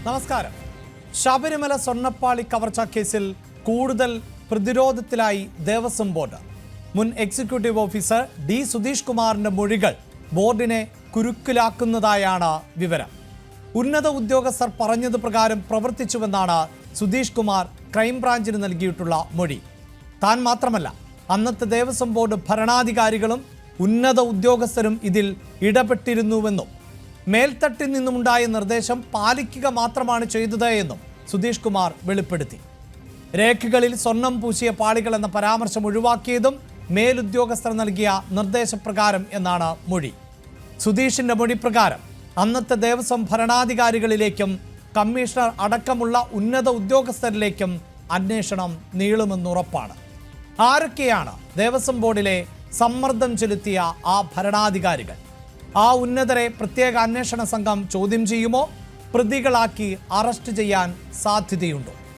നമസ്കാരം. ശബരിമല സ്വർണ്ണപ്പാളി കവർച്ചാ കേസിൽ കൂടുതൽ പ്രതിരോധത്തിലായി ദേവസ്വം ബോർഡ്. മുൻ എക്സിക്യൂട്ടീവ് ഓഫീസർ ഡി സുധീഷ് കുമാറിന്റെ മൊഴികൾ ബോർഡിനെ കുരുക്കിലാക്കുന്നതായാണ് വിവരം. ഉന്നത ഉദ്യോഗസ്ഥർ പറഞ്ഞത് പ്രകാരം പ്രവർത്തിച്ചുവെന്നാണ് സുധീഷ് കുമാർ ക്രൈംബ്രാഞ്ചിന് നൽകിയിട്ടുള്ള മൊഴി. താൻ മാത്രമല്ല, അന്നത്തെ ദേവസ്വം ബോർഡ് ഭരണാധികാരികളും ഉന്നത ഉദ്യോഗസ്ഥരും ഇതിൽ ഇടപെട്ടിരുന്നുവെന്നും മേൽത്തട്ടിൽ നിന്നുമുണ്ടായ നിർദ്ദേശം പാലിക്കുക മാത്രമാണ് ചെയ്തത് എന്നും സുധീഷ് കുമാർ വെളിപ്പെടുത്തി. രേഖകളിൽ സ്വർണം പൂശിയ പാളികൾ എന്ന പരാമർശം ഒഴിവാക്കിയതും മേലുദ്യോഗസ്ഥർ നൽകിയ നിർദ്ദേശപ്രകാരം എന്നാണ് മൊഴി. സുധീഷിന്റെ മൊഴി പ്രകാരം അന്നത്തെ ദേവസ്വം ഭരണാധികാരികളിലേക്കും കമ്മീഷണർ അടക്കമുള്ള ഉന്നത ഉദ്യോഗസ്ഥരിലേക്കും അന്വേഷണം നീളുമെന്നുറപ്പാണ്. ആരൊക്കെയാണ് ദേവസ്വം ബോർഡിലെ സമ്മർദ്ദം ചെലുത്തിയ ആ ഭരണാധികാരികൾ? ആ ഉന്നതരെ പ്രത്യേക അന്വേഷണ സംഘം ചോദ്യം ചെയ്യുമോ? പ്രതികളാക്കി അറസ്റ്റ് ചെയ്യാൻ സാധ്യതയുണ്ടോ?